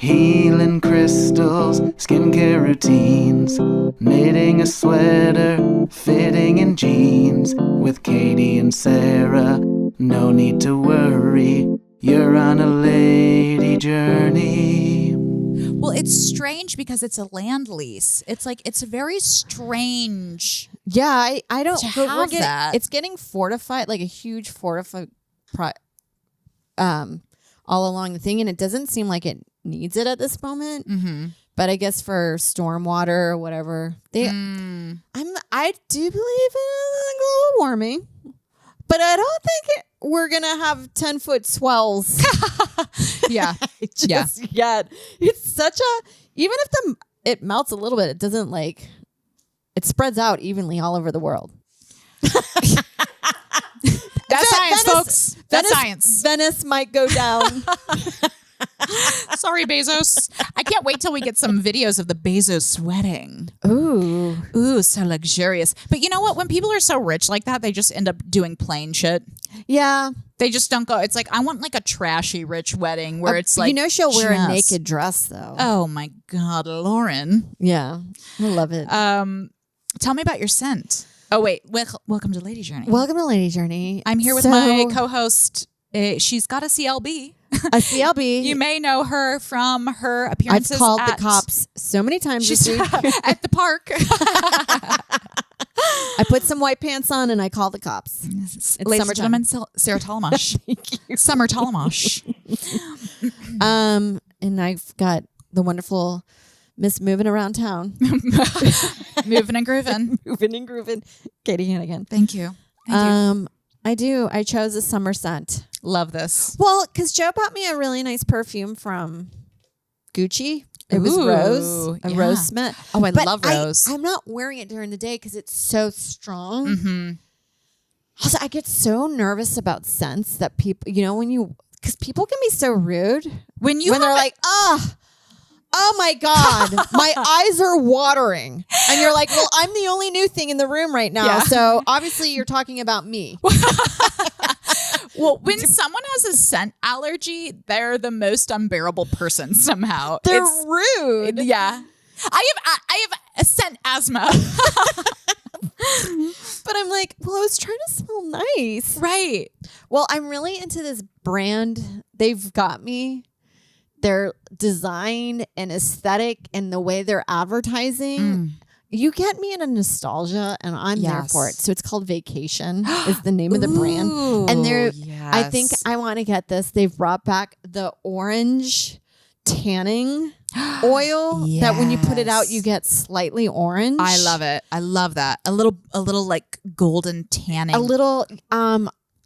healing crystals, skincare routines, knitting a sweater, fitting in jeans. With Katie and Sarah, no need to worry, you're on a lady journey. Well, it's strange because it's a land lease. It's like, it's very strange. Yeah, I don't to have that. It's getting fortified, like a huge fortified all along the thing, and it doesn't seem like it needs it at this moment. Mm-hmm. But I guess for stormwater or whatever, I do believe in global warming, but I don't think we're gonna have 10-foot swells. Yeah, Just yet. It's such a, even if it melts a little bit, it doesn't like, it spreads out evenly all over the world. That's science, folks. That's science. Venice might go down. Sorry, Bezos. I can't wait till we get some videos of the Bezos wedding. Ooh, so luxurious. But you know what? When people are so rich like that, they just end up doing plain shit. Yeah. They just don't go. It's like, I want like a trashy rich wedding where it's like, she'll wear a naked dress though. Oh my God, Lauren. Yeah, I love it. Tell me about your scent. Oh wait, welcome to Lady Journey. Welcome to Lady Journey. I'm here with my co-host. She's got a CLB. A CLB. You may know her from her appearances. I've called the cops so many times this week. At the park. I put some white pants on and I call the cops. It's Ladies and gentlemen, Sarah Talamash. Thank you. Summer Talamash. And I've got the wonderful Miss Moving Around Town. Moving and grooving. Moving and grooving. Katie Hannigan. Thank you. I do. I chose a summer scent. Love this. Well, because Joe bought me a really nice perfume from Gucci. It was rose, a rose scent. Oh, I love rose. I'm not wearing it during the day because it's so strong. Mm-hmm. Also, I get so nervous about scents that people, because people can be so rude when they're like, oh my God, my eyes are watering. And you're like, well, I'm the only new thing in the room right now. Yeah. So obviously you're talking about me. Well, when someone has a scent allergy, they're the most unbearable person somehow. They're rude. Yeah. I have a scent asthma. But I'm like, well, I was trying to smell nice. Right. Well, I'm really into this brand. They've got me. Their design and aesthetic and the way they're advertising. You get me in a nostalgia and I'm there for it. So it's called Vacation is the name of the brand. And I think I want to get this. They've brought back the orange tanning oil that when you put it out, you get slightly orange. I love it. I love that. A little like golden tanning. A little,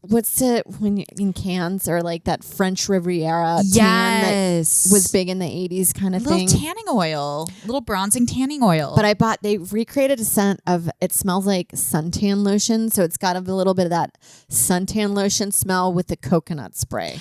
what's it when you in cans or like that French Riviera tan that was big in the 80s kind of thing. Little tanning oil, little bronzing tanning oil. But they recreated a scent of, it smells like suntan lotion. So it's got a little bit of that suntan lotion smell with the coconut spray.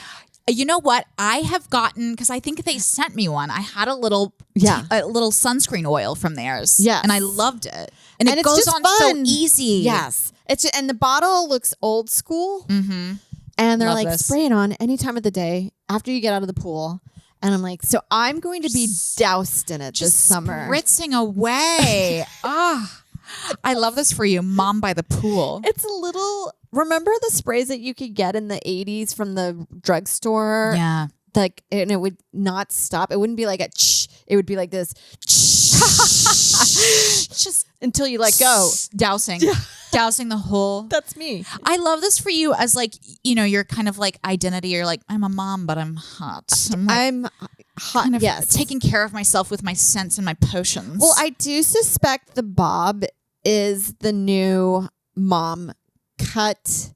You know what? I have gotten, because I think they sent me one. I had a little sunscreen oil from theirs. Yes. And I loved it. And it goes on fun. so easy. Yes. And the bottle looks old school. Mm-hmm. And they're like, spray it on any time of the day after you get out of the pool. And I'm like, so I'm going to be doused in it this summer. Spritzing away. I love this for you. Mom by the pool. It's a little, remember the sprays that you could get in the 80s from the drugstore? Yeah. Like, and it would not stop. It wouldn't be like a it would be like this. Just until you let go. Dousing. Dousing the whole. That's me. I love this for you as like, your kind of like identity. You're like, I'm a mom, but I'm hot. I'm hot. Kind of yes. Taking care of myself with my scents and my potions. Well, I do suspect the bob is the new mom cut.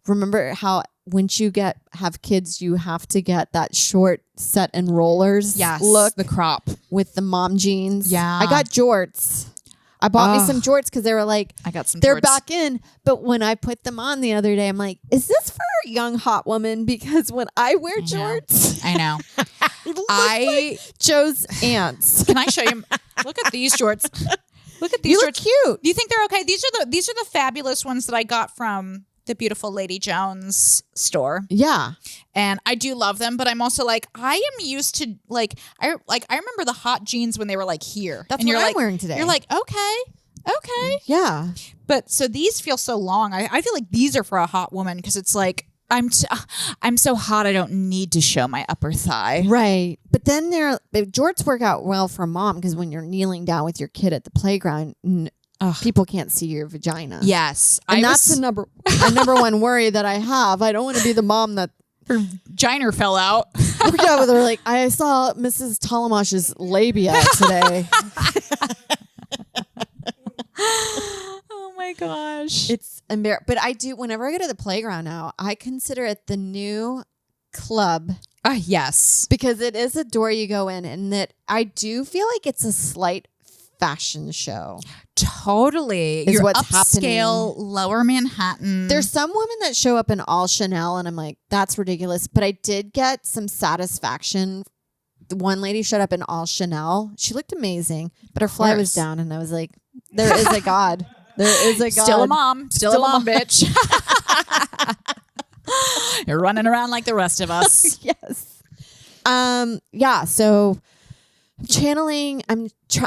Remember how once you have kids, you have to get that short set and rollers look. The crop. With the mom jeans. Yeah. I got jorts. I bought me some jorts because they were like, I got some they're jorts. back in. But when I put them on the other day, I'm like, is this for a young hot woman? Because when I wear jorts, I know. like Joe's aunts. Can I show you? Look at these jorts. Look at these You jorts. look cute. Do you think they're okay? These are the fabulous ones that I got from the beautiful Lady Jones store. Yeah. And I do love them, but I'm also like, I am used to I remember the hot jeans when they were like here. That's and what you're I'm like, wearing today. You're like, okay. Yeah. But so these feel so long. I feel like these are for a hot woman because it's like, I'm so hot I don't need to show my upper thigh. Right. But then jorts work out well for mom because when you're kneeling down with your kid at the playground, people can't see your vagina. Yes. And that's the number one worry that I have. I don't want to be the mom that her vagina fell out. yeah, but they're like, I saw Mrs. Talamash's labia today. Oh my gosh. It's embarrassing. But I do, whenever I go to the playground now, I consider it the new club. Yes. Because it is a door you go in, and that I do feel like it's a slight fashion show. Totally. Is You're what's upscale, happening. lower Manhattan. There's some women that show up in all Chanel, and I'm like, that's ridiculous. But I did get some satisfaction. The one lady showed up in all Chanel. She looked amazing, but her fly was down, and I was like, there is a God. There is a God. Still a mom. Still a mom, bitch. You're running around like the rest of us. Yes. Yeah. So I'm channeling.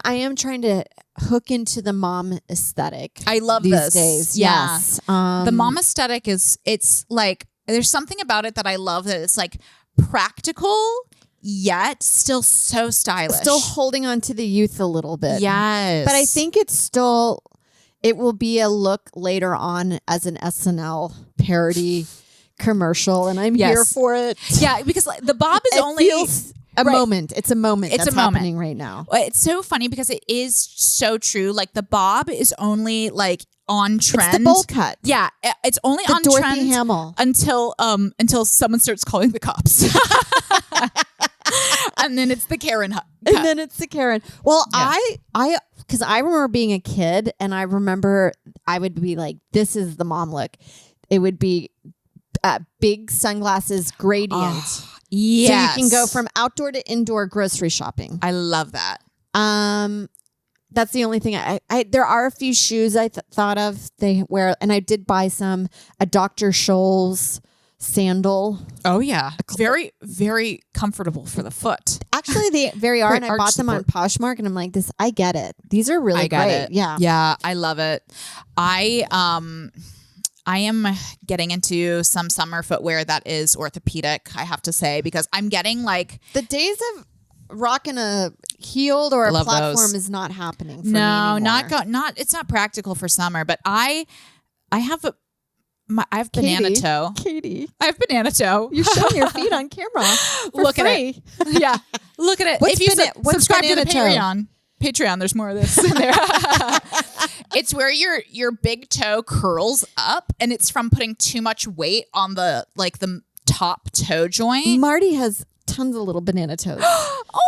I am trying to hook into the mom aesthetic. I love these this. days. Yeah. Yes. The mom aesthetic it's like, there's something about it that I love, that it's like practical yet still so stylish. Still holding on to the youth a little bit. Yes. But I think it will be a look later on as an SNL parody commercial, and I'm here for it. Yeah, because the bob is a moment. It's a moment. It's that's happening right now. It's so funny because it is so true. Like the bob is only like on trend. It's the bowl cut. Yeah, it's only on Dorothy trend Hamill. until someone starts calling the cops. And then it's the Karen cut. And then it's the Karen. Well, Yeah. because I remember being a kid, and I remember I would be like, this is the mom look. It would be big sunglasses, gradient. Yes. So you can go from outdoor to indoor grocery shopping. I love that. That's the only thing. There are a few shoes I thought of they wear, and I did buy a Dr. Scholl's sandal. Oh yeah, very very comfortable for the foot. Actually, they very are, and I arch bought them on Poshmark, and I'm like, I get it. These are really great. Yeah, I love it. I am getting into some summer footwear that is orthopedic, I have to say, because I'm getting like the days of rocking a heeled or a platform those. Is not happening for me anymore. It's not practical for summer, but I have banana toe. Katie, I have banana toe. you're showing your feet on camera. Look free. at it. Yeah, look at it. What's if you what's subscribe to the banana toe? Patreon, there's more of this in there. It's where your big toe curls up, and it's from putting too much weight on the top toe joint. Marty has tons of little banana toes.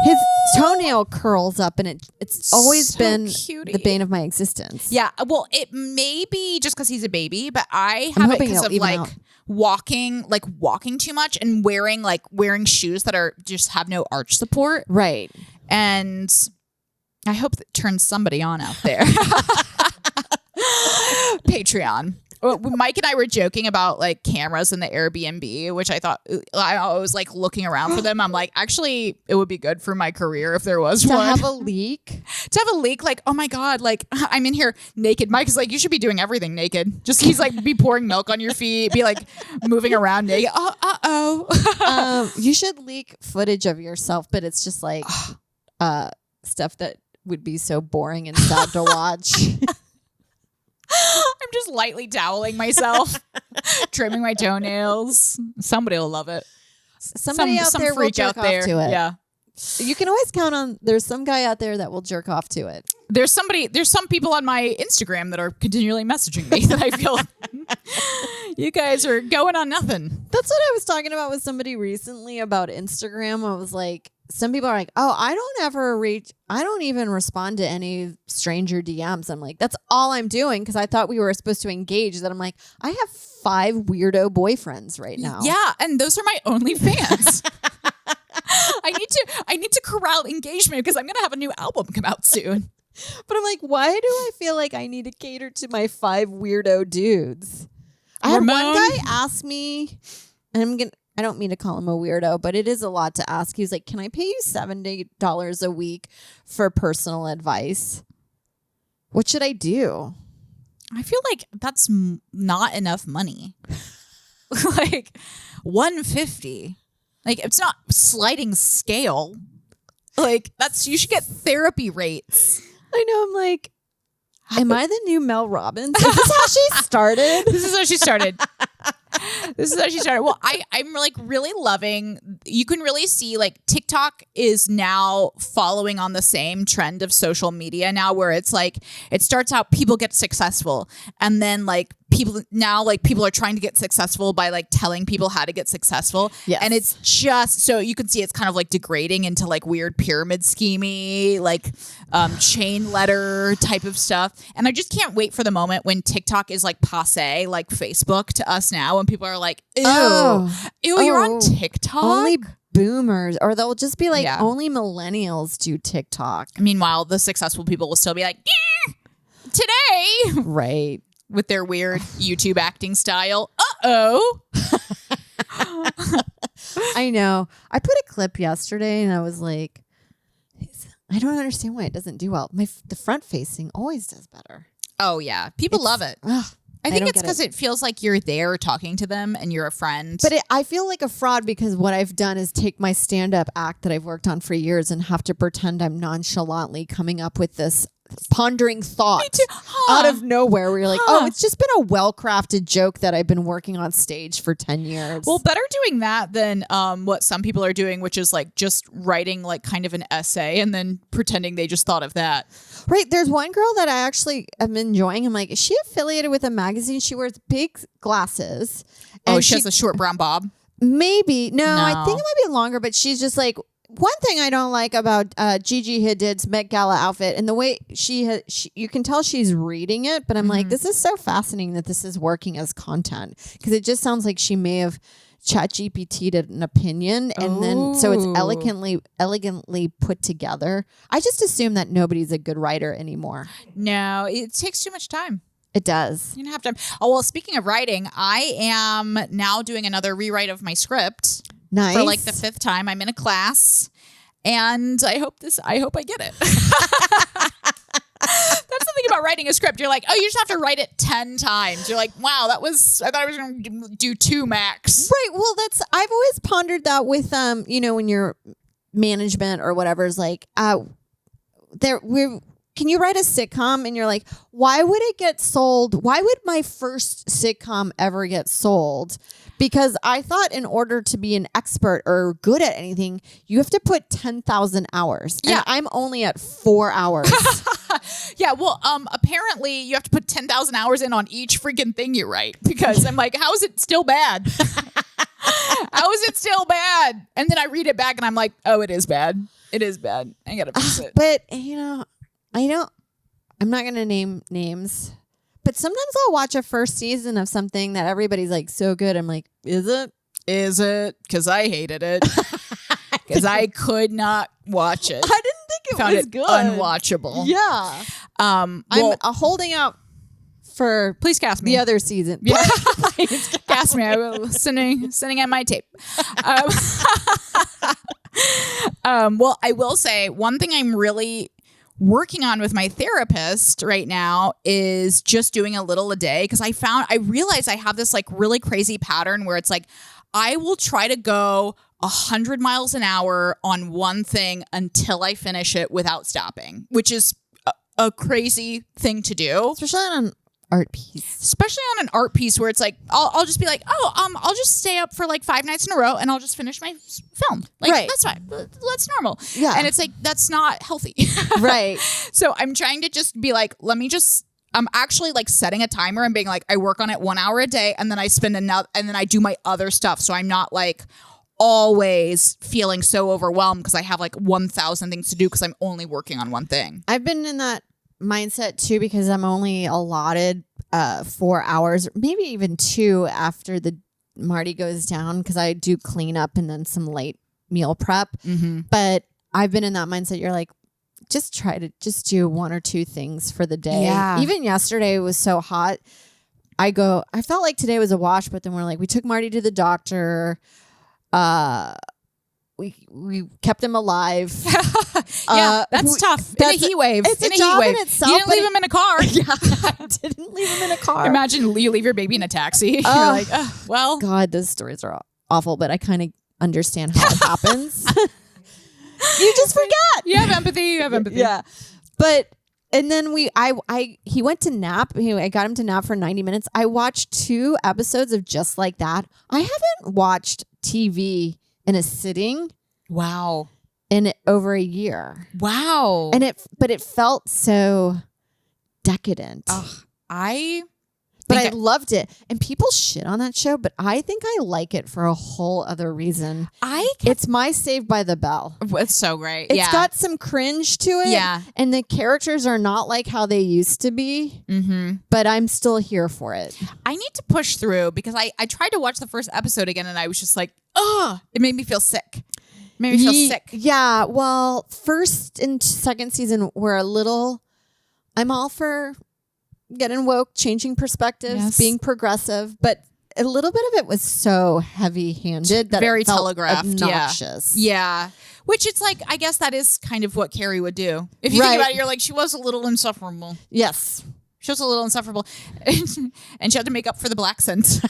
His toenail curls up, and it's always So been cutie. the bane of my existence. Yeah, well, it may be just because he's a baby, but I I'm have it hoping because it'll of even out. walking too much and wearing shoes that are just have no arch support. Right. And I hope that turns somebody on out there. Patreon. Mike and I were joking about like cameras in the Airbnb, which I thought I was like looking around for them. I'm like, actually, it would be good for my career if there was To one. have a leak. To have a leak, like, oh my God, like I'm in here naked. Mike is like, you should be doing everything naked. He's like, be pouring milk on your feet, be like moving around naked. You should leak footage of yourself, but it's just like stuff that would be so boring and sad to watch. I'm just lightly toweling myself, trimming my toenails. Somebody will love it. Somebody out there will freak jerk out there. off to it. Yeah. You can always count on there's some guy out there that will jerk off to it. There's some people on my Instagram that are continually messaging me that I feel you guys are going on nothing. That's what I was talking about with somebody recently about Instagram. I was like, some people are like, oh, I don't even respond to any stranger DMs. I'm like, that's all I'm doing because I thought we were supposed to engage. That I'm like, I have 5 weirdo boyfriends right now. Yeah, and those are my only fans. I need to corral engagement because I'm gonna have a new album come out soon. But I'm like, why do I feel like I need to cater to my 5 weirdo dudes? I had one Ramon? guy ask me, and I don't mean to call him a weirdo, but it is a lot to ask. He was like, "Can I pay you $70 a week for personal advice? What should I do?" I feel like that's not enough money. Like $150. Like it's not sliding scale. Like you should get therapy rates. I know. I'm like, am I the new Mel Robbins? Is this how she started? This is how she started. This is how she started. Well, I'm like really loving, you can really see like TikTok is now following on the same trend of social media now, where it's like, it starts out, people get successful. And then like people are trying to get successful by like telling people how to get successful. Yes. And it's just, so you can see it's kind of like degrading into like weird pyramid schemey, like chain letter type of stuff. And I just can't wait for the moment when TikTok is like passe, like Facebook to us now, when people are like, ew, you're on TikTok? Only boomers, or they'll just be like, Yeah. only millennials do TikTok. Meanwhile, the successful people will still be like, yeah, today, Right. with their weird YouTube acting style. Uh-oh. I know. I put a clip yesterday and I was like, I don't understand why it doesn't do well. The front facing always does better. Oh, yeah. People love it. Ugh, I think don't it's get because it feels like you're there talking to them and you're a friend. But I feel like a fraud because what I've done is take my stand-up act that I've worked on for years and have to pretend I'm nonchalantly coming up with this pondering thought out of nowhere where you're like, oh, it's just been a well-crafted joke that I've been working on stage for 10 years. Well, better doing that than what some people are doing, which is like just writing like kind of an essay and then pretending they just thought of that. Right. There's one girl that I actually am enjoying. I'm like, is she affiliated with a magazine? She wears big glasses. And she has a short brown bob. Maybe. No, I No. think it might be longer, but she's just like, one thing I don't like about Gigi Hadid's Met Gala outfit and the way you can tell she's reading it, but I'm like, this is so fascinating that this is working as content because it just sounds like she may have ChatGPT'd an opinion and then so it's elegantly put together. I just assume that nobody's a good writer anymore. No, it takes too much time. It does. You don't have time. Oh, well, speaking of writing, I am now doing another rewrite of my script. Nice. For like the 5th time. I'm in a class and I hope I get it. That's the thing about writing a script. You're like, oh, you just have to write it 10 times. You're like, wow, I thought I was going to do 2 max. Right. Well, I've always pondered that with, when you're management or whatever is like, can you write a sitcom? And you're like, why would it get sold? Why would my first sitcom ever get sold? Because I thought in order to be an expert or good at anything, you have to put 10,000 hours. Yeah. And I'm only at 4 hours. Yeah, well, apparently you have to put 10,000 hours in on each freaking thing you write because I'm like, how is it still bad? How is it still bad? And then I read it back and I'm like, oh, it is bad. It is bad. I gotta fix it. But, I'm not going to name names. But sometimes I'll watch a first season of something that everybody's like so good. I'm like, is it? Is it? Because I hated it. Because I could not watch it. I didn't think it Found was it good. unwatchable. Yeah. Well, I'm holding out for please cast me. the other season. Yeah. Cast me. I will sending out my tape. Well, I will say one thing I'm really working on with my therapist right now is just doing a little a day because I realized I have this like really crazy pattern where it's like I will try to go 100 miles an hour on one thing until I finish it without stopping, which is a crazy thing to do. Especially on an art piece. Especially on an art piece where it's like, I'll just be like, I'll just stay up for like 5 nights in a row and I'll just finish my film. Like, right. That's fine. That's normal. Yeah. And it's like, that's not healthy. Right. So I'm trying to just be like, I'm actually like setting a timer and being like, I work on it 1 hour a day and then I spend another, and then I do my other stuff. So I'm not like always feeling so overwhelmed because I have like 1,000 things to do because I'm only working on one thing. I've been in that mindset too because I'm only allotted 4 hours, maybe even 2 after the Marty goes down because I do clean up and then some late meal prep. Mm-hmm. But I've been in that mindset. You're like, just try to just do 1 or 2 things for the day. Yeah. Even yesterday was so hot. I felt like today was a wash, but then we took Marty to the doctor. We kept him alive. That's tough. In a heat wave. It's in a job heat wave. in itself. You didn't leave him in a car. Yeah, I didn't leave him in a car. Imagine you leave your baby in a taxi. You're like, well. God, those stories are awful, but I kind of understand how it happens. You just forget. You have empathy. Yeah. But, and then he went to nap. I got him to nap for 90 minutes. I watched 2 episodes of Just Like That. I haven't watched TV in a sitting. Wow. In over a year. Wow. And it felt so decadent. But I loved it. And people shit on that show, but I think I like it for a whole other reason. It's my Saved by the Bell. It's so great. It's got some cringe to it. Yeah. And the characters are not like how they used to be. Mm-hmm. But I'm still here for it. I need to push through because I tried to watch the first episode again and I was just like, it made me feel sick. Made me feel sick. Yeah. Well, first and second season were a little, I'm all for getting woke, changing perspectives, being progressive, but a little bit of it was so heavy-handed that very it felt telegraphed, obnoxious. Yeah. Which it's like, I guess that is kind of what Carrie would do. If you think about it, you're like, she was a little insufferable. Yes. She was a little insufferable. And she had to make up for the black scent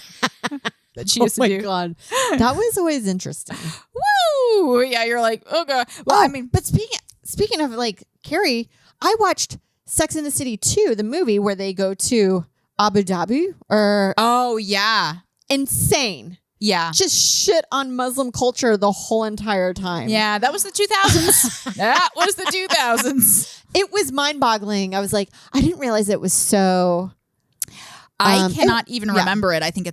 that she used to do. Oh my God. That was always interesting. Woo! Yeah, you're like, oh God. Well, I mean, but speaking of like Carrie, I watched Sex and the City 2, the movie where they go to Abu Dhabi or oh yeah. Insane. Yeah. Just shit on Muslim culture the whole entire time. Yeah, that was the 2000s. That was the 2000s. It was mind-boggling. I was like, I didn't realize it was so I cannot even remember it. I think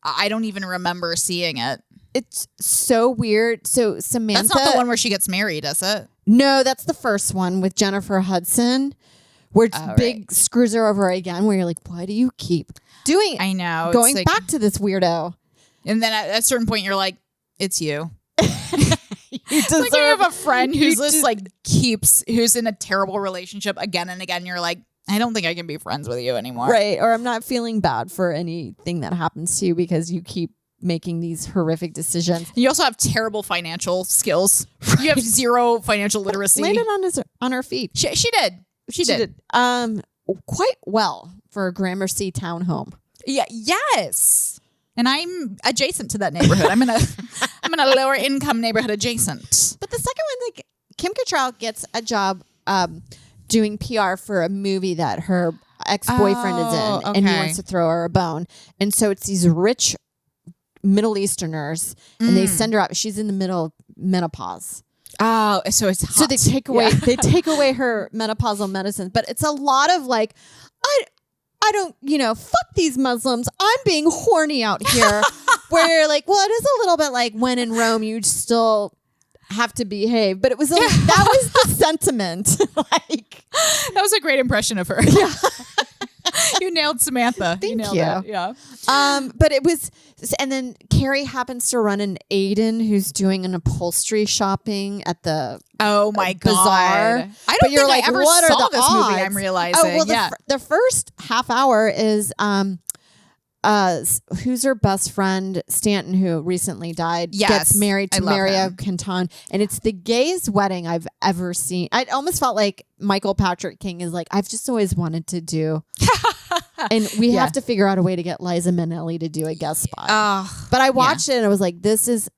I don't even remember seeing it. It's so weird. So Samantha. That's not the one where she gets married, is it? No, that's the first one with Jennifer Hudson. Where Big screws her over again, where you're like, why do you keep doing it? I know. Going back to this weirdo. And then at a certain point, you're like, it's you. It's like you have a friend who's just like who's in a terrible relationship again and again. You're like, I don't think I can be friends with you anymore. Right. Or I'm not feeling bad for anything that happens to you because you keep making these horrific decisions. You also have terrible financial skills. Right. You have zero financial literacy. Landed on her feet. She did. She did. Quite well for a Gramercy townhome. Yeah. Yes. And I'm adjacent to that neighborhood. I'm in a lower income neighborhood adjacent. But the second one, like Kim Cattrall gets a job doing PR for a movie that her ex-boyfriend is in, and he wants to throw her a bone. And so it's these rich Middle Easterners, and they send her out. She's in the middle of menopause. Oh, so it's hot. So they take away her menopausal medicine, but it's a lot of like, I don't, fuck these Muslims. I'm being horny out here. Where you're like, well, it is a little bit like when in Rome, you still have to behave, but it was that was the sentiment. Like that was a great impression of her. Yeah. You nailed Samantha. Thank you. It. Yeah. But it was, and then Carrie happens to run an Aiden who's doing an upholstery shopping at the bazaar. I don't think I ever saw this movie. I'm realizing. Oh well, the first half hour is who's her best friend Stanton, who recently died, gets married to Mario Canton, and it's the gayest wedding I've ever seen. I almost felt like Michael Patrick King is like, I've just always wanted to do, and we have to figure out a way to get Liza Minnelli to do a guest spot. But I watched it and I was like, this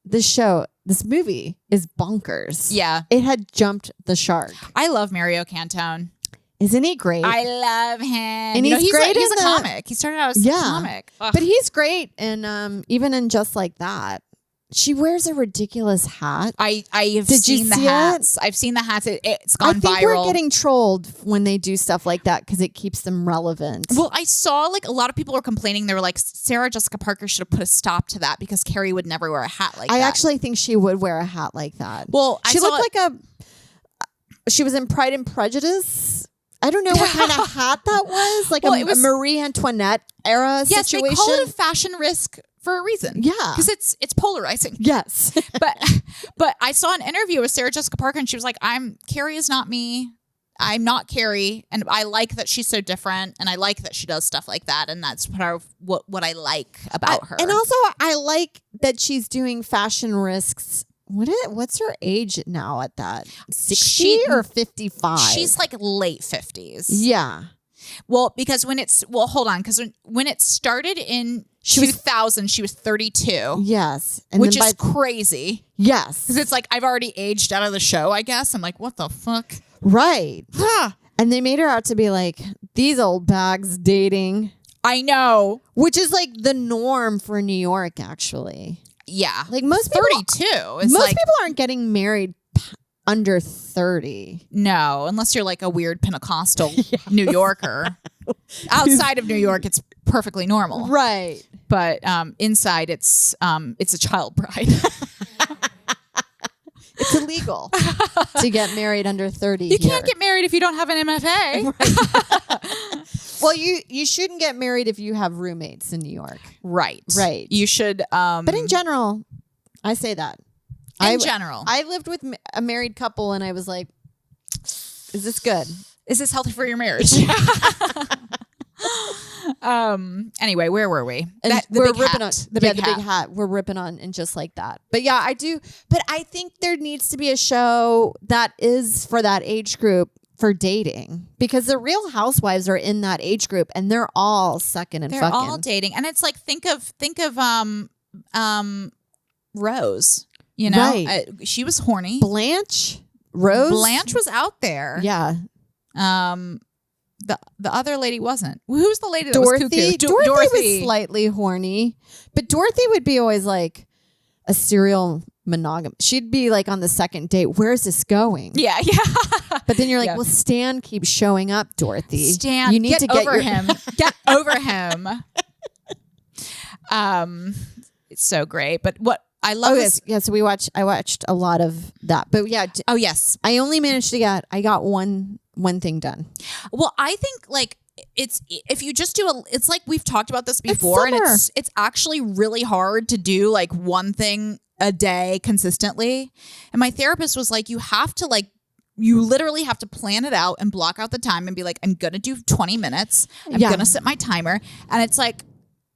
movie is bonkers. Yeah, it had jumped the shark. I love Mario Canton. Isn't he great? I love him. And he's great. He's a comic. He started out as a comic. Ugh. But he's great. And even in Just Like That, she wears a ridiculous hat. I have seen the hats. I've seen the hats. It's gone viral. I think we're getting trolled when they do stuff like that because it keeps them relevant. Well, I saw like a lot of people were complaining. They were like, Sarah Jessica Parker should have put a stop to that because Carrie would never wear a hat like that. I actually think she would wear a hat like that. Well, she looked like she was in Pride and Prejudice. I don't know what kind of hat that was. Like a Marie Antoinette era situation. Yes, they call it a fashion risk for a reason. Yeah. Because it's polarizing. Yes. But I saw an interview with Sarah Jessica Parker and she was like, Carrie is not me. I'm not Carrie, and I like that she's so different, and I like that she does stuff like that, and that's what I like about her. And also, I like that she's doing fashion risks. What's her age now at that? 60 or 55? She's like late 50s. Yeah. Well, because hold on, because when it started in 2000, she was 32. Yes. And which is crazy. Yes. Because it's like, I've already aged out of the show, I guess. I'm like, what the fuck? Right. And they made her out to be like, these old bags dating. I know. Which is like the norm for New York, actually. Yeah. Like most people, 32. Most people aren't getting married under 30. No, unless you're like a weird Pentecostal New Yorker. Outside of New York, it's perfectly normal. Right. But inside, it's a child bride. It's illegal to get married under 30. You can't get married if you don't have an MFA. Right. Well, you shouldn't get married if you have roommates in New York. Right. Right. You should. But in general, I say that. In general. I lived with a married couple and I was like, is this good? Is this healthy for your marriage? Anyway, where were we? We're ripping on the big hat. We're ripping on and just like that. But yeah, I do. But I think there needs to be a show that is for that age group for dating, because the Real Housewives are in that age group and they're all sucking and they're fucking. all dating, and it's like think of Rose. You know, right. She was horny. Blanche was out there. Yeah. The other lady wasn't. Who's the lady that Dorothy? was cuckoo? Dorothy was slightly horny, but Dorothy would be always like a serial monogam. She'd be like on the second date. Where's this going? Yeah. But then you're like, well, Stan keeps showing up, Dorothy. Stan, you need to get over him. Get over him. It's so great. But what I love is yes. So I watched a lot of that. But yeah. Oh yes. I only managed to I got one thing done. Well, I think like it's if you just do it's like we've talked about this before, and it's actually really hard to do like one thing a day consistently. And my therapist was like, you literally have to plan it out and block out the time and be like, I'm going to do 20 minutes. I'm going to set my timer. And it's like,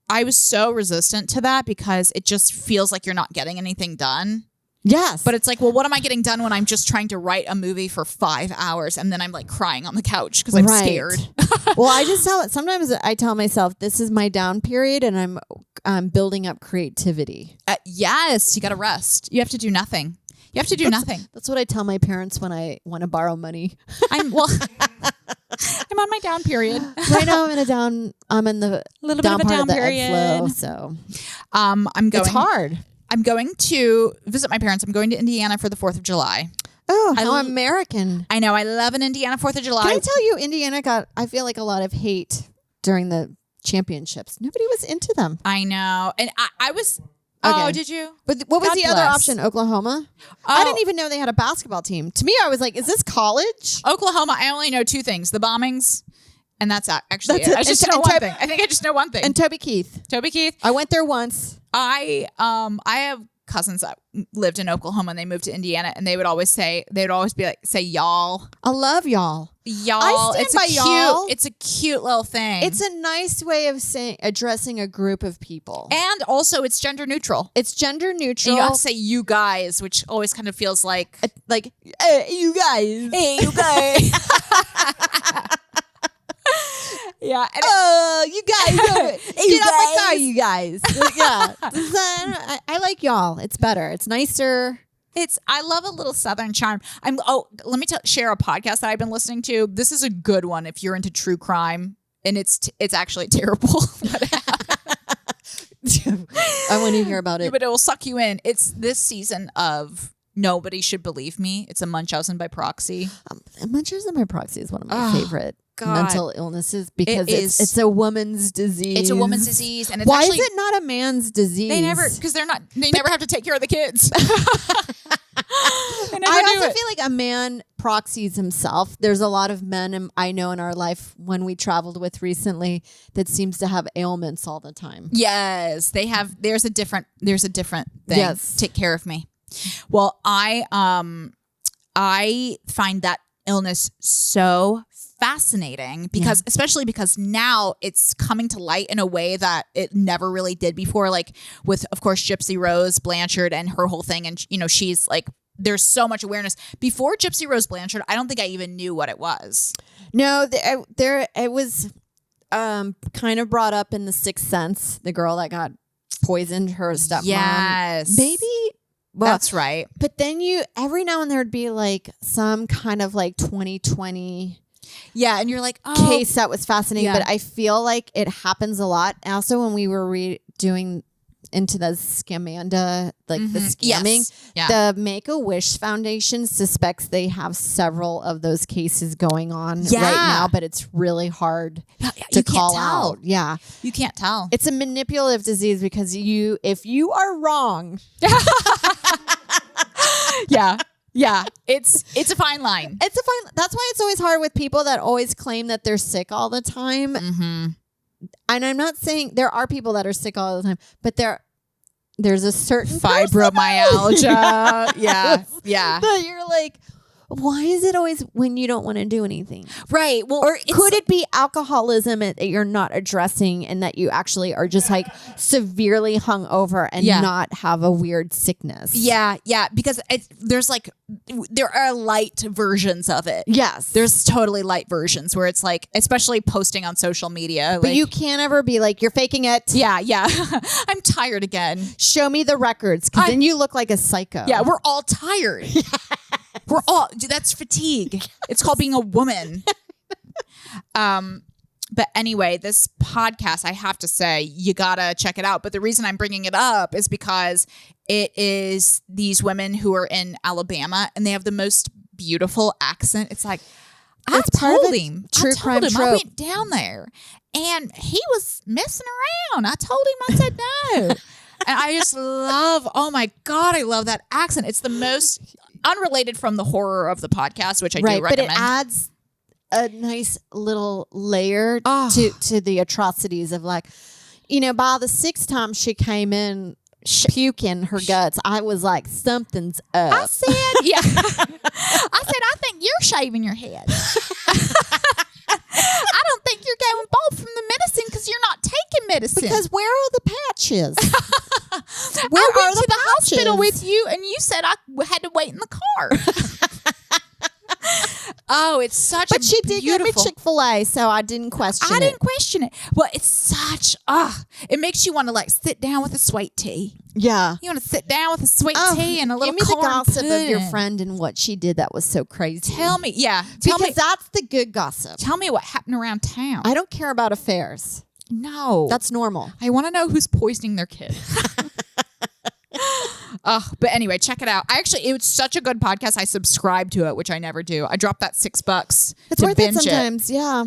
I was so resistant to that because it just feels like you're not getting anything done. Yes. But it's like, well, what am I getting done when I'm just trying to write a movie for 5 hours and then I'm like crying on the couch because I'm scared. Well, sometimes I tell myself this is my down period and I'm building up creativity. Yes. You got to rest. You have to do nothing. You have to do nothing. That's what I tell my parents when I want to borrow money. I'm on my down period. Right now I'm in the little down bit of a part down of the period. flow, so it's hard. I'm going to visit my parents. I'm going to Indiana for the 4th of July. Oh, how American. I know. I love an Indiana 4th of July. Can I tell you, Indiana got, I feel like, a lot of hate during the championships. Nobody was into them. I know. And I was... Okay. Oh, did you? But what was God the other bless. option? Oklahoma? Oh. I didn't even know they had a basketball team. To me, I was like, is this college? Oklahoma, I only know 2 things. The bombings, and that's actually That's it. it. I just know one thing. I think I just know one thing. And Toby Keith. I went there once. I have cousins that lived in Oklahoma and they moved to Indiana, and they would always say y'all. I love y'all. Y'all. I stand by y'all. It's a cute little thing. It's a nice way of addressing a group of people. And also it's gender neutral. It's gender neutral. And you have to say you guys, which always kind of feels like you guys. Hey, you guys. Yeah. You guys. Get out my car, you guys. Yeah. I like y'all. It's better. It's nicer. I love a little Southern charm. Let me share a podcast that I've been listening to. This is a good one if you're into true crime, and it's actually terrible. I want to hear about it. But it will suck you in. It's this season of Nobody Should Believe Me. It's a Munchausen by proxy. Munchausen by proxy is one of my favorite mental illnesses because it's a woman's disease. It's a woman's disease, and it's why actually, is it not a man's disease? They never have to take care of the kids. I also feel like a man proxies himself. There's a lot of men I know in our life when we traveled with recently that seems to have ailments all the time. Yes, they have. There's a different thing. Yes. Take care of me. Well, I find that illness so fascinating because especially because now it's coming to light in a way that it never really did before, like with, of course, Gypsy Rose Blanchard and her whole thing. And, you know, she's like, there's so much awareness. Before Gypsy Rose Blanchard, I don't think I even knew what it was. No, it was kind of brought up in The Sixth Sense, the girl that got poisoned, her stepmom. Yes. Maybe. Well, that's right. But then every now and then there'd be like some kind of like 2020 and you're like, oh, case that was fascinating. But I feel like it happens a lot. Also, when we were doing into the Scamanda, like the scamming, the Make-A-Wish Foundation suspects they have several of those cases going on right now, but it's really hard to call out. Yeah. You can't tell. It's a manipulative disease because if you are wrong. Yeah, it's a fine line. That's why it's always hard with people that always claim that they're sick all the time. Mm-hmm. And I'm not saying there are people that are sick all the time, but there's a certain fibromyalgia. Yeah. That you're like, why is it always when you don't want to do anything? Right. Well, or could it be alcoholism that you're not addressing and that you actually are just like severely hungover and not have a weird sickness? Yeah. Because there are light versions of it. Yes. There's totally light versions where it's like, especially posting on social media. But you can't ever be like, you're faking it. Yeah. I'm tired again. Show me the records because then you look like a psycho. Yeah, we're all tired. We're all, that's fatigue. It's called being a woman. But anyway, this podcast, I have to say, you gotta check it out. But the reason I'm bringing it up is because it is these women who are in Alabama and they have the most beautiful accent. It's like, I told him I went down there and he was messing around. I told him, I said no. And I just love, oh my God, I love that accent. It's the most unrelated from the horror of the podcast, which I do recommend. But it adds a nice little layer to the atrocities of like, you know, by the sixth time she came in puking her guts, I was like, something's up. I said, I think you're shaving your head. I don't think you're getting bald from the medicine because you're not taking medicine. Because where are the patches? I went to the hospital with you and you said I had to wait in the car. Oh, it's such But she did give me Chick-fil-A, so I didn't question it. I didn't question it. Well, it's such, it makes you want to like sit down with a sweet tea. Yeah. You want to sit down with a sweet tea and a little corn pudding. Give me the gossip pudding. of your friend and what she did that was so crazy. Tell me, because that's the good gossip. Tell me what happened around town. I don't care about affairs. No. That's normal. I want to know who's poisoning their kid. But anyway, check it out. It was such a good podcast. I subscribed to it, which I never do. I dropped that $6. It's worth it sometimes. Yeah.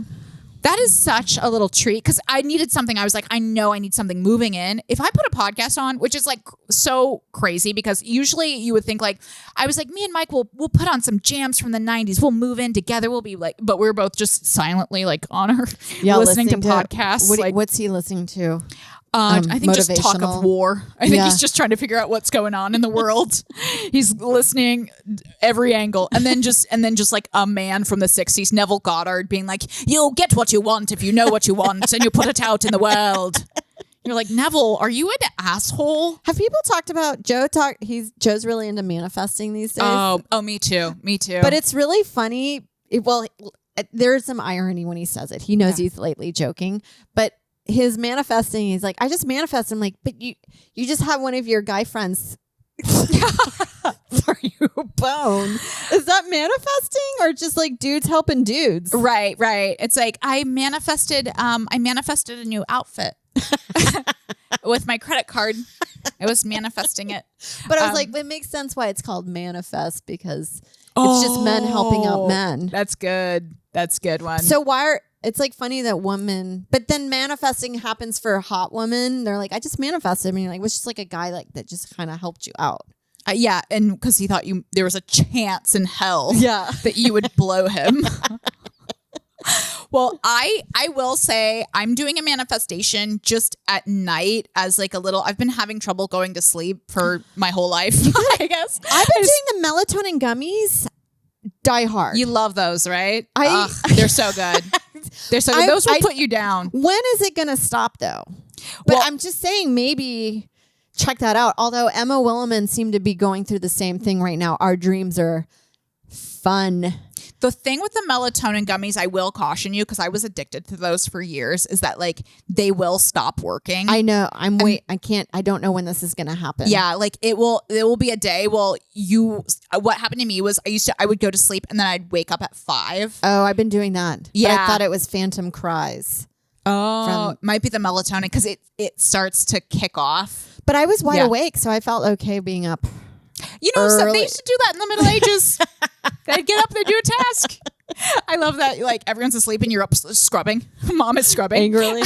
That is such a little treat because I needed something. I was like, I know I need something moving in. If I put a podcast on, which is like so crazy because usually you would think like, I was like, me and Mike, we'll put on some jams from the 90s. We'll move in together. We'll be like, but we're both just silently like on our listening to podcasts. What's he listening to? I think just talk of war. I think he's just trying to figure out what's going on in the world. He's listening every angle. And then just like a man from the 60s, Neville Goddard, being like, you'll get what you want if you know what you want and you put it out in the world. You're like, Neville, are you an asshole? Have people talked about Joe's really into manifesting these days? Oh, me too. But it's really funny. There's some irony when he says it. He knows he's lately joking, but his manifesting, he's like, I just manifest. I'm like, but you just have one of your guy friends throw you a bone. Is that manifesting or just like dudes helping dudes? Right. It's like I manifested a new outfit with my credit card. I was manifesting it. But I was like, it makes sense why it's called manifest because it's just men helping out men. That's good. That's a good one. So it's like funny that woman, but then manifesting happens for a hot woman. They're like, I just manifested. And you're like, it was just like a guy like that just kind of helped you out. Yeah. And because he thought there was a chance in hell that you would blow him. Well, I will say I'm doing a manifestation just at night as like a little, I've been having trouble going to sleep for my whole life, I guess. I've been doing the melatonin gummies. Die hard. You love those, right? I- They're so good. They're so good. Those will put you down. When is it going to stop though? But Well, I'm just saying, maybe check that out. Although Emma Williman seemed to be going through the same thing right now. Our dreams are fun. the thing with the melatonin gummies, I will caution you, because I was addicted to those for years, is that like they will stop working. I know. I don't know when this is going to happen. Yeah, like it will be a day. Well, what happened to me was I would go to sleep and then I'd wake up at 5. Oh, I've been doing that. Yeah. But I thought it was phantom cries. Oh, might be the melatonin, because it starts to kick off. But I was wide awake, so I felt okay being up. You know, so early. they used to do that in the Middle Ages. They'd get up, they'd do a task. I love that. Like everyone's asleep and you're up scrubbing. Mom is scrubbing Angrily.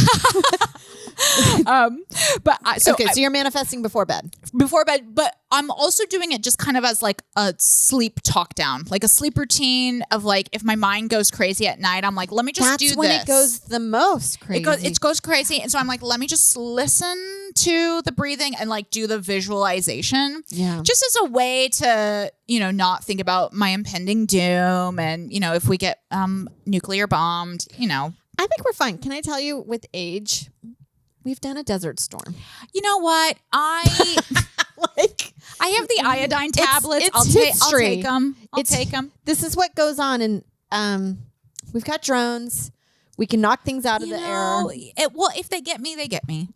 So you're manifesting before bed. before bed, but I'm also doing it just kind of as like a sleep talk down, like a sleep routine of like, if my mind goes crazy at night, I'm like, let me just do this. That's when it goes the most crazy. It goes crazy. And so I'm like, let me just listen to the breathing and like do the visualization. Yeah. Just as a way to, not think about my impending doom. And, if we get nuclear bombed, I think we're fine. Can I tell you, with age, we've done a desert storm. You know what? I have the iodine tablets. it's I'll history. take them. I'll take them. This is what goes on, and we've got drones. We can knock things out of the air. Well, if they get me, they get me.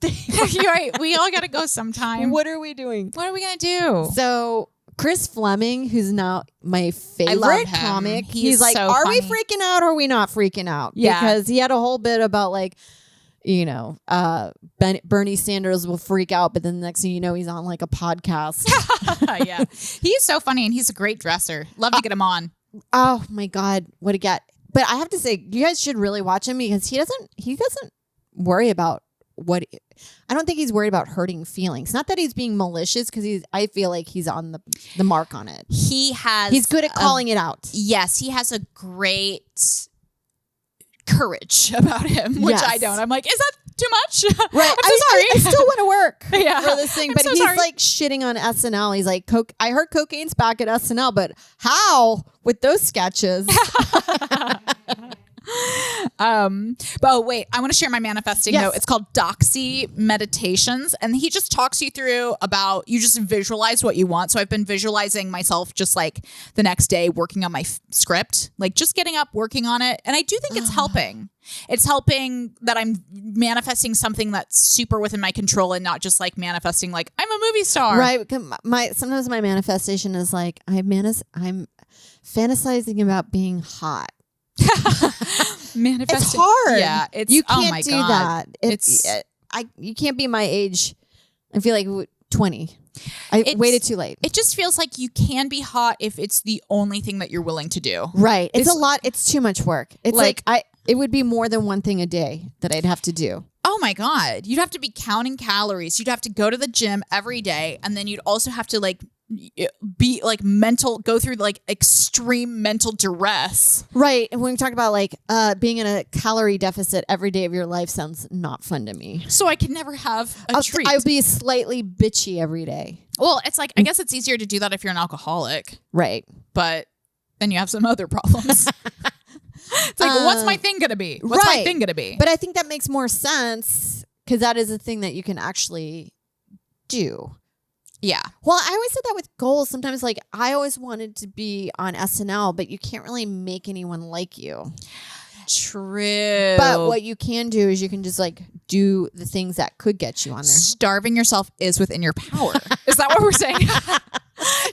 You're right. We all got to go sometime. What are we doing? What are we going to do? So Chris Fleming, who's now my love favorite him. comic, He's like, so are we funny. freaking out or are we not freaking out? Yeah. Because he had a whole bit about like, Bernie Sanders will freak out, but then the next thing you know, he's on like a podcast. Yeah. He's so funny and he's a great dresser. Love to get him on. Oh my God, what a get. But I have to say, you guys should really watch him, because he doesn't worry about I don't think he's worried about hurting feelings. Not that he's being malicious, because I feel like he's on the mark on it. He's good at calling it out. Yes. He has a great courage about him, which I don't. I'm like, is that too much? Right. I'm so sorry. I still want to work for this thing, I'm but so he's sorry. like shitting on SNL. He's like, I heard cocaine's back at SNL, but how with those sketches? But wait, I want to share my manifesting Yes. note. It's called Doxey Meditations, and he just talks you through about, you just visualize what you want. So I've been visualizing myself just like the next day working on my script, like just getting up, working on it. And I do think it's helping. It's helping that I'm manifesting something that's super within my control, and not just like manifesting like I'm a movie star. Right. Sometimes my manifestation is like, I'm fantasizing about being hot. Manifesting. It's hard. Yeah. You oh can't my do God. that. You can't be my age. I feel like 20. I waited too late. It just feels like you can be hot if it's the only thing that you're willing to do. Right. It's a lot. It's too much work. It's like it would be more than one thing a day that I'd have to do. Oh my God. You'd have to be counting calories. You'd have to go to the gym every day. And then you'd also have to like be like go through like extreme mental duress. Right. And when we talk about like being in a calorie deficit every day of your life, sounds not fun to me. So I could never have a treat. I would be slightly bitchy every day. Well, it's like, I guess it's easier to do that if you're an alcoholic. Right. But then you have some other problems. It's like, what's my thing going to be? What's my thing going to be? But I think that makes more sense, because that is a thing that you can actually do. Yeah. Well, I always said that with goals. Sometimes, like, I always wanted to be on SNL, but you can't really make anyone like you. True. But what you can do is you can just like do the things that could get you on there. Starving yourself is within your power. Is that what we're saying?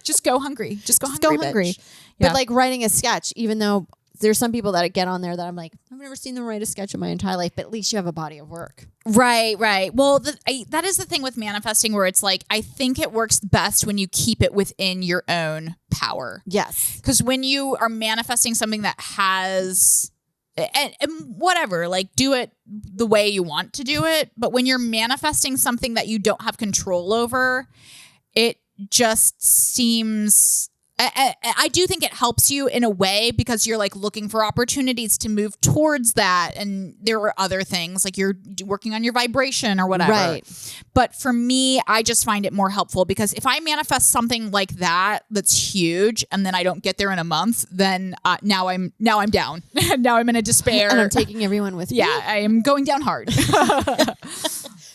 Just go hungry. Just go hungry. Bitch. But like writing a sketch, even though there's some people that get on there that I'm like, I've never seen them write a sketch in my entire life, but at least you have a body of work. Right. Well, that is the thing with manifesting, where it's like, I think it works best when you keep it within your own power. Yes. Because when you are manifesting something that has, and whatever, like do it the way you want to do it. But when you're manifesting something that you don't have control over, it just seems, I do think it helps you in a way because you're like looking for opportunities to move towards that. And there are other things like you're working on your vibration or whatever. Right. But for me, I just find it more helpful because if I manifest something like that's huge and then I don't get there in a month, then now I'm down. Now I'm in a despair. And I'm taking everyone with me. Yeah, I am going down hard.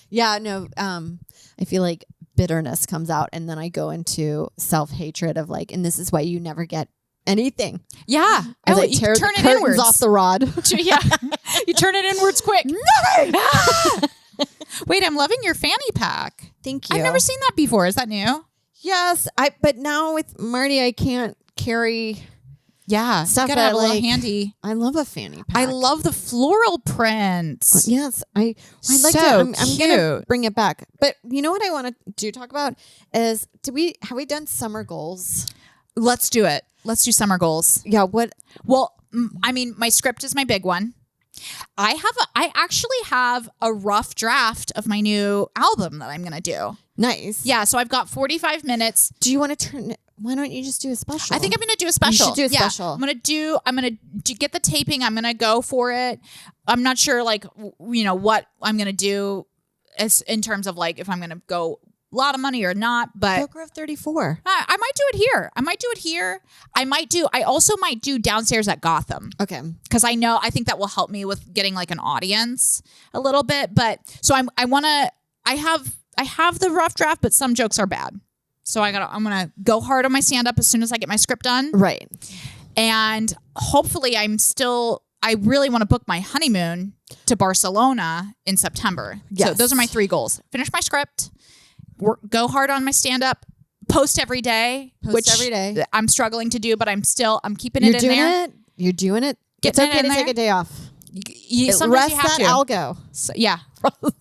Yeah, no, I feel like bitterness comes out and then I go into self-hatred of like, and this is why you never get anything. Yeah. As I you tear turn the it curtains inwards. off the rod. Yeah. You turn it inwards quick. Wait, I'm loving your fanny pack. Thank you. I've never seen that before. Is that new? Yes, but now with Marty, I can't carry Yeah. stuff You gotta have a that, little like, handy. I love a fanny pack. I love the floral prints. Yes, I like So to. I'm gonna cute. bring it back. But you know what I want to talk about is have we done summer goals? Let's do it. Let's do summer goals. Yeah. What? Well, I mean, my script is my big one. I actually have a rough draft of my new album that I'm going to do. Nice. Yeah. So I've got 45 minutes. Do you want to turn? Why don't you just do a special? I think I'm going to do a special. You should do a Yeah. special. I'm going to get the taping. I'm going to go for it. I'm not sure like, what I'm going to do as in terms of like, if I'm going to go a lot of money or not, but Boca of 34. I might do it here. I also might do downstairs at Gotham. Okay. Because I think that will help me with getting like an audience a little bit. But so I have the rough draft, but some jokes are bad. So I'm gonna go hard on my stand up as soon as I get my script done. Right. And hopefully I really want to book my honeymoon to Barcelona in September. Yes. So those are my 3 goals. Finish my script, go hard on my stand up, post every day, which every day. I'm struggling to do, but I'm keeping it in there. You're doing it. It's Getting it okay in to take there. a day off. Sometimes Rest you have that to. algo. So, yeah.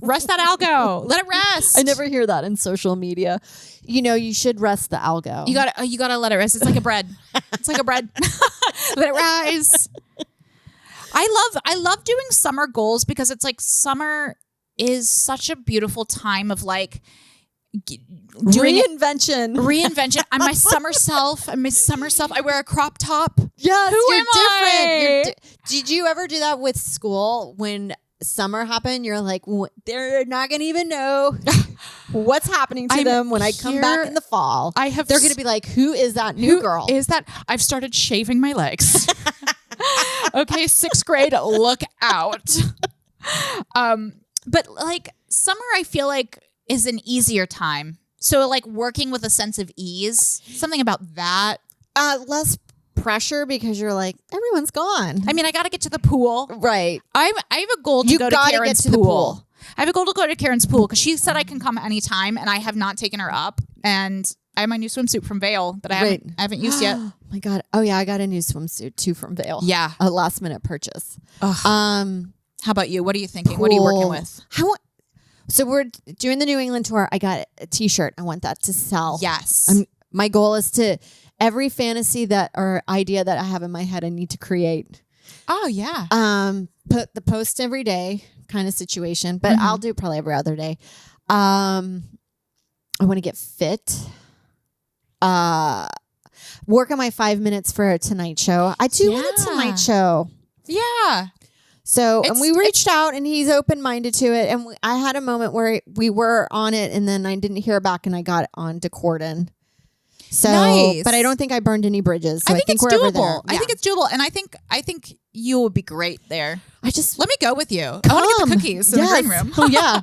Rest that algo. Let it rest. I never hear that in social media. You should rest the algo. You gotta let it rest. It's like a bread. It's like a bread. Let it rise. I love doing summer goals because it's like summer is such a beautiful time of like doing reinvention. I'm my summer self. I wear a crop top. Yes, Who you're am I? different. Did you ever do that with school when summer happened? You're like, they're not going to even know what's happening to them when I come back in the fall. They're going to be like, who is that new girl? Is that? I've started shaving my legs. Okay, 6th grade, look out. But like summer, I feel like is an easier time. So like working with a sense of ease, something about that. Less pressure because you're like, everyone's gone. I mean, I got to get to the pool. Right. I have a goal to go to Karen's get to the pool. I have a goal to go to Karen's pool because she said I can come anytime, and I have not taken her up. And I have my new swimsuit from Vail that I haven't used yet. Oh my God. Oh yeah, I got a new swimsuit too from Vail. Yeah, a last minute purchase. How about you? What are you thinking? What are you working with? So we're doing the New England tour. I got a t-shirt. I want that to sell. Yes. My goal is to every fantasy that or idea that I have in my head, I need to create. Oh yeah. Put the post every day kind of situation, but I'll do it probably every other day. I want to get fit. Work on my 5 minutes for a Tonight Show. I do want a Tonight Show. Yeah. So, and we reached out and he's open-minded to it. And I had a moment where we were on it and then I didn't hear back and I got on to Corden. So, nice. But I don't think I burned any bridges. So I think it's we're doable. over there. Yeah. I think it's doable. And I think you would be great there. Let me go with you. Come. I want to get the cookies in the green room. Oh yeah.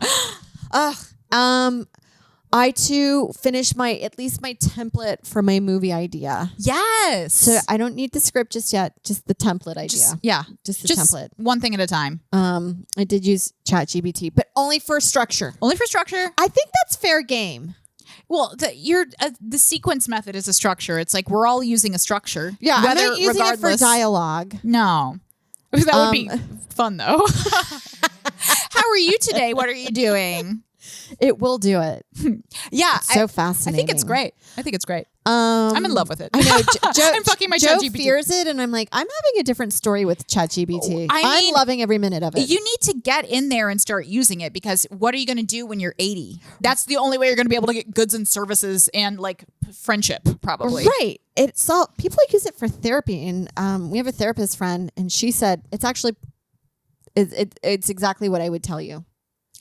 I too finished at least my template for my movie idea. Yes. So I don't need the script just yet, just the template idea. Just the template. One thing at a time. I did use ChatGPT, but only for structure. Only for structure. I think that's fair game. Well, the sequence method is a structure. It's like we're all using a structure. Yeah, I'm not using it for dialogue. No. That would be fun though. How are you today? What are you doing? It will do it. Yeah. It's so fascinating. I think it's great. I'm in love with it. I know. I'm fucking my Joe ChatGPT. fears it, and I'm like, I'm having a different story with ChatGPT. I'm loving every minute of it. You need to get in there and start using it, because what are you going to do when you're 80? That's the only way you're going to be able to get goods and services and like friendship, probably. Right. It's all people use it for therapy, and we have a therapist friend, and she said it's actually it's exactly what I would tell you.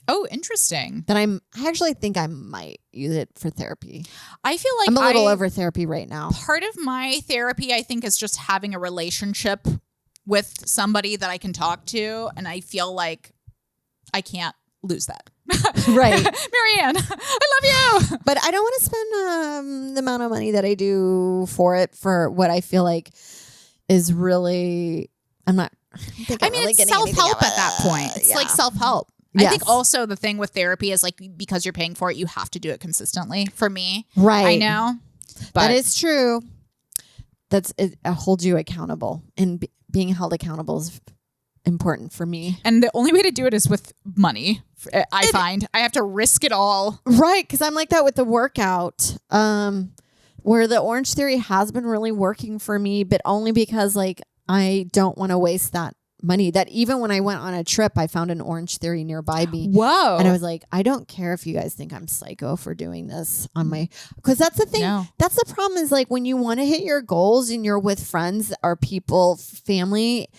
Oh, interesting. That I actually think I might use it for therapy. I feel like I'm a little over therapy right now. Part of my therapy, I think, is just having a relationship with somebody that I can talk to, and I feel like I can't lose that. Right. Marianne, I love you. But I don't want to spend the amount of money that I do for it for what I feel like is really, I'm not. I mean, it's self-help at that point. It's like self-help. Yes. I think also the thing with therapy is like, because you're paying for it, you have to do it consistently. For me, right? I know, but that is true. It holds you accountable, and being held accountable is important for me. And the only way to do it is with money. I find I have to risk it all, right? Because I'm like that with the workout. Where the Orange Theory has been really working for me, but only because like I don't want to waste that money. That even when I went on a trip, I found an Orange Theory nearby me. Whoa. And I was like, I don't care if you guys think I'm psycho for doing this on my, because that's the thing. No. That's the problem is like when you want to hit your goals and you're with friends or people, family,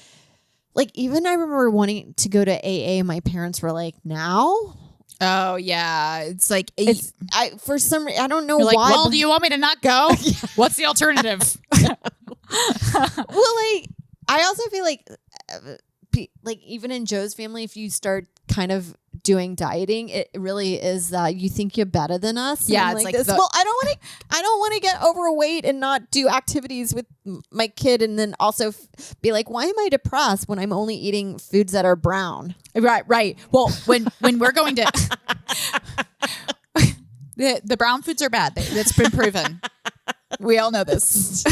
like even I remember wanting to go to AA. My parents were like, now? Oh yeah. It's like, for some reason, I don't know you're why. Like, well, do you want me to not go? What's the alternative? Well, like, I also feel like even in Joe's family, if you start kind of doing dieting, it really is that you think you're better than us. Yeah, and it's like this. Well, I don't want to get overweight and not do activities with my kid, and then also be like, why am I depressed when I'm only eating foods that are brown? Right. Well, when we're going to the brown foods are bad. That's been proven. We all know this.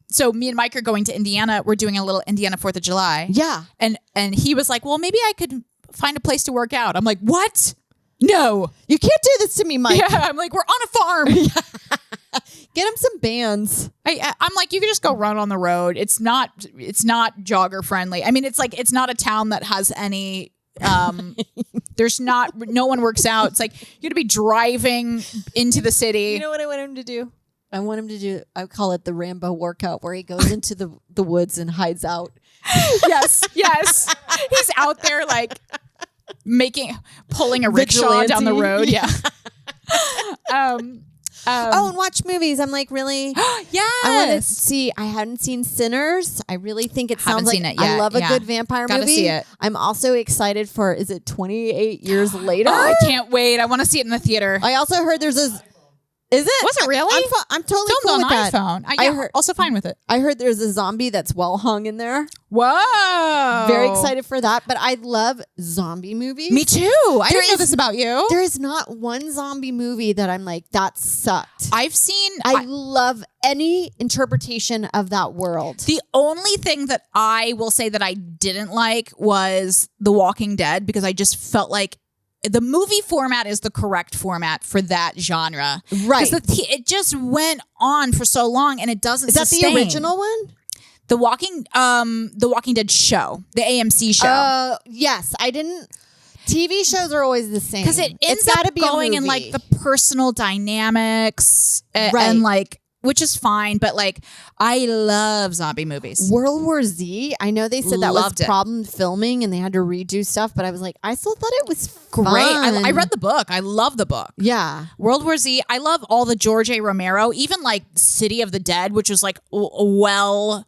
So me and Mike are going to Indiana. We're doing a little Indiana 4th of July. Yeah. And he was like, well, maybe I could find a place to work out. I'm like, what? No. You can't do this to me, Mike. Yeah. I'm like, we're on a farm. Get him some bands. I'm like, you can just go run on the road. It's not jogger friendly. I mean, it's like, it's not a town that has any, no one works out. It's like, you're going to be driving into the city. You know what I want him to do? I want him to do, I call it the Rambo workout, where he goes into the woods and hides out. Yes. He's out there like pulling a rickshaw down the road. Yeah. And watch movies. I'm like, really? Yes. I want to see. I hadn't seen Sinners. I really think it sounds like I love a good vampire movie. Gotta see it. I'm also excited for, is it 28 years later? Oh, I can't wait. I want to see it in the theater. I also heard there's is it? Was it really? I'm totally filmed cool on with that. iPhone. I heard, also fine with it. I heard there's a zombie that's well hung in there. Whoa. Very excited for that. But I love zombie movies. Me too. I didn't know this about you. There is not one zombie movie that I'm like, that sucked. I love any interpretation of that world. The only thing that I will say that I didn't like was The Walking Dead, because I just felt like the movie format is the correct format for that genre. Right. Because it just went on for so long and it doesn't sustain. Is that the original one? The Walking Dead show. The AMC show. Yes. I didn't. TV shows are always the same. Because it ends up going in like the personal dynamics and like, which is fine, but like I love zombie movies. World War Z, I know they said that was problem filming and they had to redo stuff, but I was like, I still thought it was great. Fun. I read the book. I love the book. Yeah. World War Z, I love all the George A. Romero, even like City of the Dead, which was like well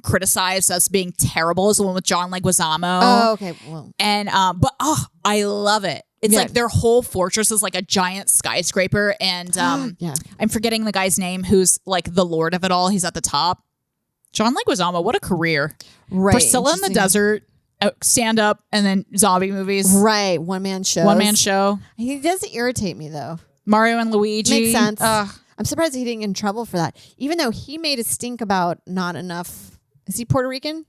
criticized as being terrible, is the one with John Leguizamo. Oh, okay. Well. And I love it. It's like their whole fortress is like a giant skyscraper, and I'm forgetting the guy's name who's like the lord of it all. He's at the top. John Leguizamo, what a career! Right, Priscilla in the Desert, stand up, and then zombie movies. Right, one man show. He does irritate me though. Mario and Luigi makes sense. I'm surprised he didn't get in trouble for that, even though he made a stink about not enough. Is he Puerto Rican?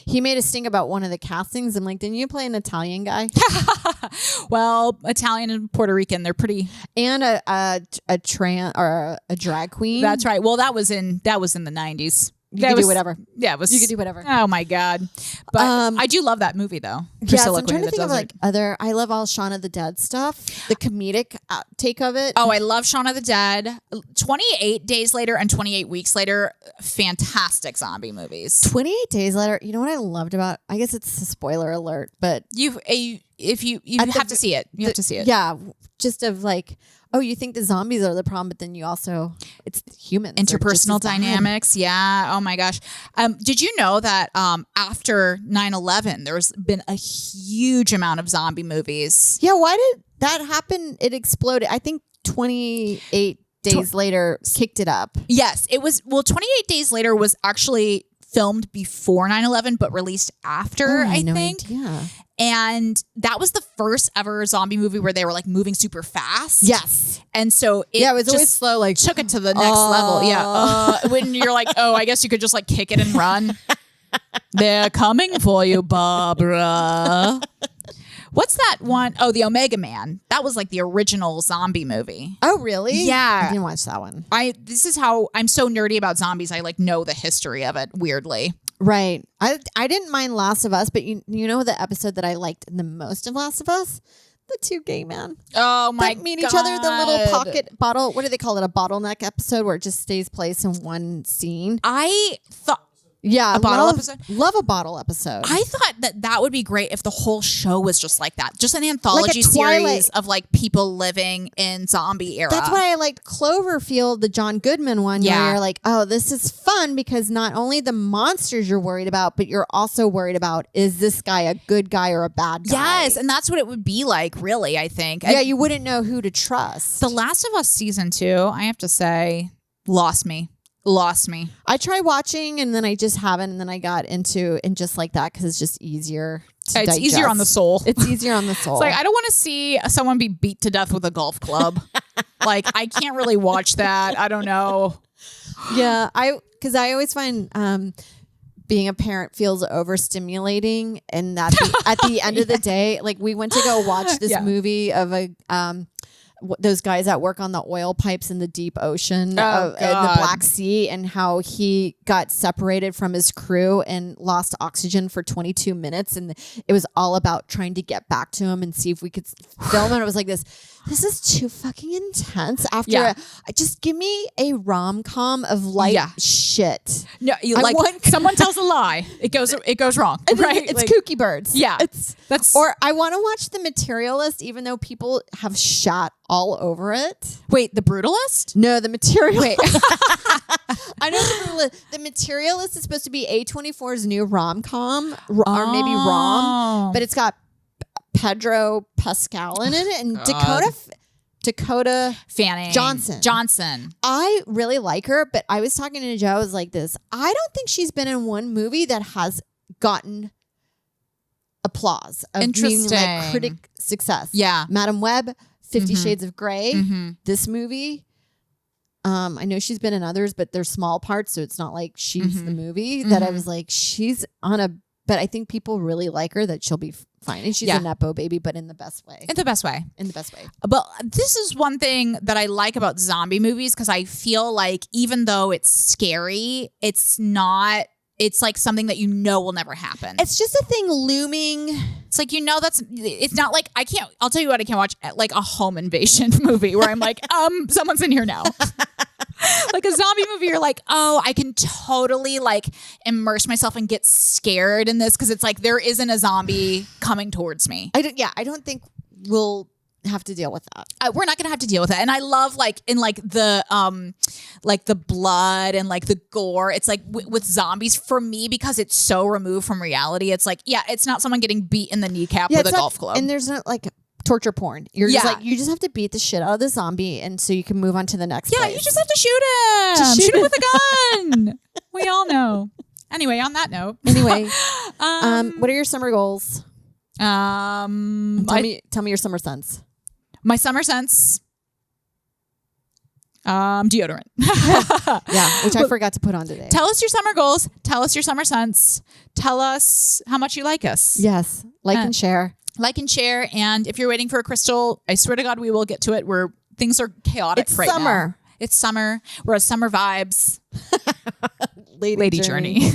He made a sting about one of the castings. I'm like, didn't you play an Italian guy? Well, Italian and Puerto Rican, they're pretty. And a drag queen. That's right. Well, that was in the 90s. You could do whatever. Yeah, it was. You could do whatever. Oh my God! But I do love that movie though. Yes, I'm trying to think of like other. I love all Shaun of the Dead stuff. The comedic take of it. Oh, I love Shaun of the Dead. 28 Days Later and 28 Weeks Later, fantastic zombie movies. 28 Days Later. You know what I loved about? I guess it's a spoiler alert, but you have to see it. You have to see it. Yeah, just of like. Oh, you think the zombies are the problem, but then you also, it's humans. Interpersonal dynamics. Yeah. Oh my gosh. Did you know that after 9/11, there's been a huge amount of zombie movies? Yeah. Why did that happen? It exploded. I think 28 Days Later kicked it up. Yes. It was, 28 Days Later was actually filmed before 9/11, but released after, I think. Idea. And that was the first ever zombie movie where they were like moving super fast. Yes. And so it was always slow, like took it to the next level. Yeah. When you're like, oh, I guess you could just like kick it and run. They're coming for you, Barbara. What's that one? Oh, the Omega Man. That was like the original zombie movie. Oh, really? Yeah. I didn't watch that one. This is how I'm so nerdy about zombies. I like know the history of it weirdly. Right. I didn't mind Last of Us, but you know the episode that I liked the most of Last of Us? The two gay men. Oh my that meet God. each other, the little pocket bottle. What do they call it? A bottleneck episode where it just stays place in one scene. I thought Yeah, a bottle episode. Love a bottle episode. I thought that would be great if the whole show was just like that, just an anthology like series of like people living in zombie era. That's why I liked Cloverfield, the John Goodman one. Yeah, where you're like, oh, this is fun because not only the monsters you're worried about, but you're also worried about is this guy a good guy or a bad guy? Yes, and that's what it would be like. Really, I think. Yeah, you wouldn't know who to trust. The Last of Us season 2, I have to say, lost me. I tried watching and then I just haven't, and then I got into and just like that because it's just easier to It's digest. easier on the soul. It's easier on the soul. It's like I don't want to see someone be beat to death with a golf club. Like I can't really watch that. I don't know. Yeah, because I always find being a parent feels overstimulating, and that at the end of the day, like we went to go watch this movie of a those guys that work on the oil pipes in the deep ocean in the Black Sea, and how he got separated from his crew and lost oxygen for 22 minutes. And it was all about trying to get back to him and see if we could film it. It was like this is too fucking intense. After just give me a rom-com of light shit. No, someone tells a lie. It goes wrong. Right? It's Kooky Birds. Yeah. Or I want to watch The Materialist, even though people have shot all over it. Wait, The Brutalist? No, The Materialist. I know The Brutalist. The Materialist is supposed to be A24's new rom-com, or maybe rom, but it's got Pedro Pascal in it and Dakota Fanning Johnson. I really like her, but I was talking to Joe. I was like this. I don't think she's been in one movie that has gotten applause of being like critic success. Yeah. Madam Web, 50 Shades of Grey, this movie. I know she's been in others, but they're small parts, so it's not like she's the movie that I was like, she's on a, but I think people really like her, that she'll be fine. And she's a Nepo baby, but in the best way. In the best way. But this is one thing that I like about zombie movies, because I feel like even though it's scary, it's not, it's like something that you know will never happen. It's just a thing looming. It's like, it's not like I'll tell you what, I can't watch like a home invasion movie where I'm like, someone's in here now. Like a zombie movie, you're like, oh, I can totally like immerse myself and get scared in this, because it's like there isn't a zombie coming towards me. I don't think we'll have to deal with that. We're not gonna have to deal with it. And I love like in like the blood and like the gore. It's like with zombies, for me, because it's so removed from reality, it's like, it's not someone getting beat in the kneecap with a golf club. And there's not like torture porn. You're just like, you just have to beat the shit out of the zombie, and so you can move on to the next place. You just have to shoot him. Shoot him with a gun. We all know. Anyway, on that note. What are your summer goals? Tell me your summer scents. My summer scents. Deodorant. Yeah, which I forgot to put on today. Tell us your summer goals. Tell us your summer scents. Tell us how much you like us. Yes, like and share. Like and share. And if you're waiting for a crystal, I swear to God, we will get to it. Where things are chaotic It's right summer. now. It's summer. We're at summer vibes. Lady Journey.